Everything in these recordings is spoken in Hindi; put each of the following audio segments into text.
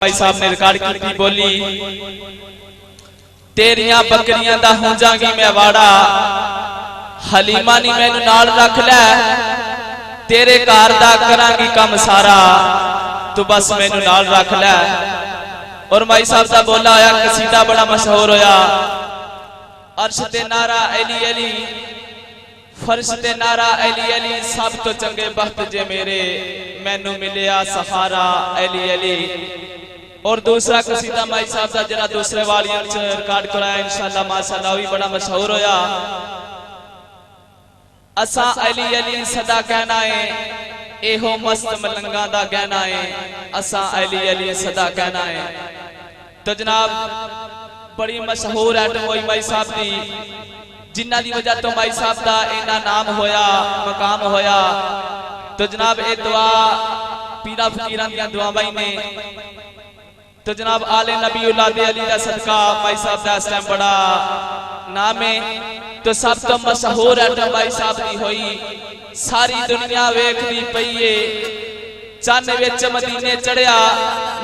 भाई साहब ने रिकॉर्ड की बोली, तेरिया बकरियां दा हो जागी मैं वाड़ा, हलीमा नी मैनू नाल रख लै, तेरे घर दा करांगी कम सारा, तू बस मैनू नाल रख लै। और भाई साहब दा बोला होया कसीदा बड़ा मशहूर होया, अर्श ते नारा अली अली, फर्श ते नारा अली अली, सब तो चंगे बख्त जे मेरे, मैनू मिलिया सहारा अली अली। और दूसरा कसीदा माई साहब का जरा दूसरे वालियां च रिकॉर्ड कराया इंशाअल्लाह माशाअल्लाह भी बड़ा मशहूर होया। असा अली अली सदा कहना है, एहो मस्त मलंगा दा गहना है, असा अली अली सदा कहना है। तो जनाब बड़ी मशहूर आइटम हुई माई साहब की, जिन्ना दी वजह तो माई साहब का इन्ना नाम होया मकाम होया। तो जनाब ये दुआ पीरा फकीरां दी दुआवां ने, तो जनाब आले नबी औलादे अली का सदका भाई साहब का इस टाइम बड़ा नाम है। तो सब तो मशहूर आइटम भाई साहब की हुई, सारी दुनिया वेखदी पई है, चन्न विच मदीने चढ़िया,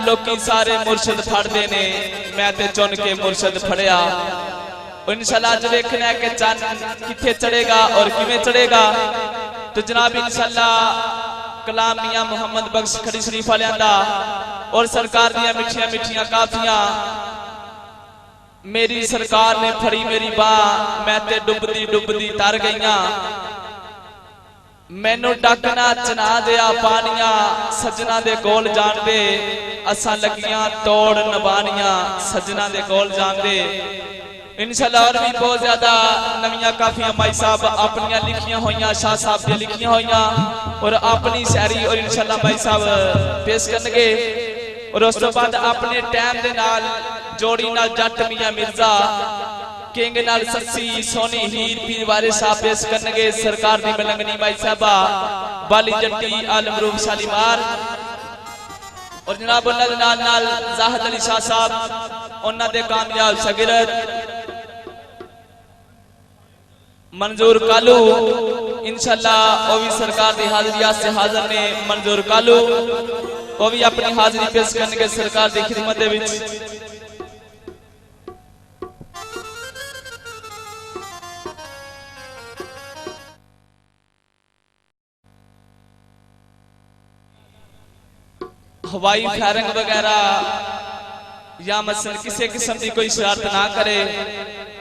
लोकी सारे मुर्शद फड़दे ने, मैं ते चुन के मुर्शद फड़िया। इंशाअल्लाह अज वेखना है कि चन्न किथे चढ़ेगा और किवें चढ़ेगा। तो जनाब इंशाअल्लाह कलाम मियां मुहम्मद बख्श खड़ी शरीफ वालियां दा और सरकार दियां मिठियां मिठियां काफियां, मेरी सरकार ने फड़ी मेरी बाह, मैं ते डुबदी डुबदी तर गईयां, मैनू डकना चना दिया पानियां, सजना दे कोल जान दे, असा लगियां तोड़ नबानियां, सजना दे कोल जान दे। इंशाअल्लाह और भी बहुत ज्यादा नवियां काफियां माई साहब अपनियां लिखियां होइयां, शाह साहब दी लिखियां होइयां और अपनी शायरी और इंशाअल्लाह माई साहब पेश करनगे। और उस तो बाद अपने टाइम दे नाल जोड़ी नाल जट मियां मिर्जा किंग नाल सस्सी सोनी हीर पीर वारे साहब पेश करनगे। सरकार दी मलंगनी माई साहबा बाली जट्टी आलम रूप शालीमार और जनाब उन्हां दे नाल जाहिद अली शाह साहब, उन्हां दे कामयाब शागिर्द मंजूर कालू, इंशाअल्लाह वो भी सरकार की हाजिरी से हाजिर ने। मंजूर कालू वो भी अपनी हाजिरी पेश करने सरकार की खिदमत दे विच। हवाई फायरिंग वगैरह या मसलन किसी किस्म की कोई शरारत ना करे,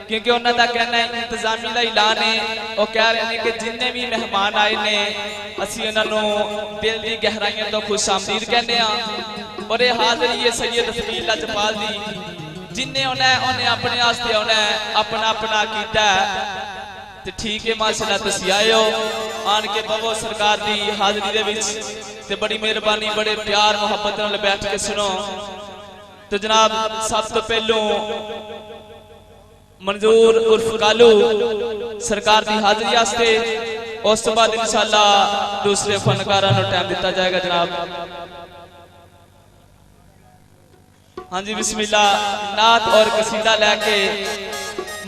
क्योंकि उन्होंने का कहना है इंतजामी का ऐलान है, वो कह रहे हैं कि जिन्ने भी मेहमान आए ने असी उन्होंने दिल की गहराइयों तो खुश आमदीद कहने। और ये हाजिरी है सैयद फकीर लजपाल दी, जिन्हें उन्हें अपने वास्ते उन्हें अपना अपना किया। तो ठीक है माशाअल्लाह तुसीं आए हो, आन के बवो सरकार की हाजिरी दे विच, ते बड़ी मेहरबानी बड़े प्यार मुहब्बत नाल बैठ के सुनो। तो जनाब सब तो पहलू मंजूर उर्फ कालू सरकार की हाजिरी आस्ते, उस तो बाद इंशाअल्लाह दूसरे फनकारां नूं टाइम दिता जाएगा जनाब। हाँ जी बिस्मिल्लाह, नात और कसीदा लैके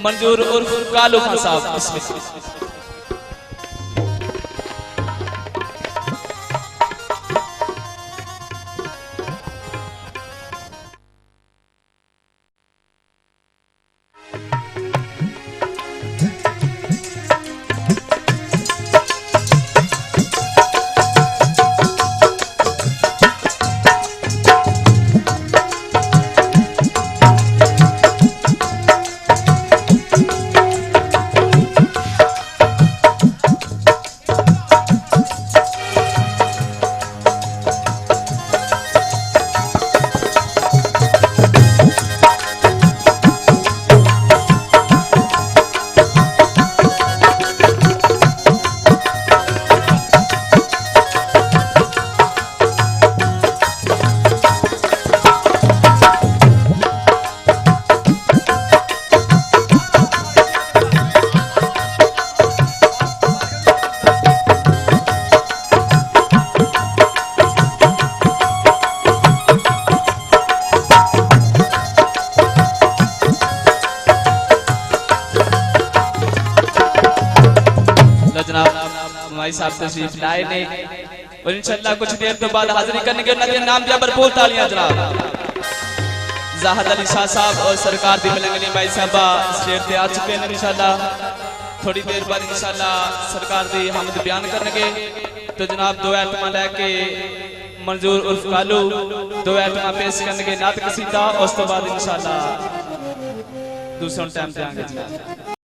मंजूर उर्फ कालू खान साहब बिस्मिल्लाह। भाई साहब तशरीफ लाए ने और इंशाअल्लाह कुछ देर तो बाद हाजिरी करने के नाम दिया भरपूर तालियां जनाब। जाहद अली शाह साहब और सरकार दी मलंगनी भाई साहबा स्टेज पे आ चुके हैं इंशाल्लाह। थोड़ी देर बाद इंशाल्लाह सरकार दी हमद बयान करनगे। तो जनाब दो आइटम लैके मंजूर उर्फ कालू दो आइटम पेश करनगे नात कसीदा। उस तो बाद इंशाल्लाह दूसरा टाइम देंगे।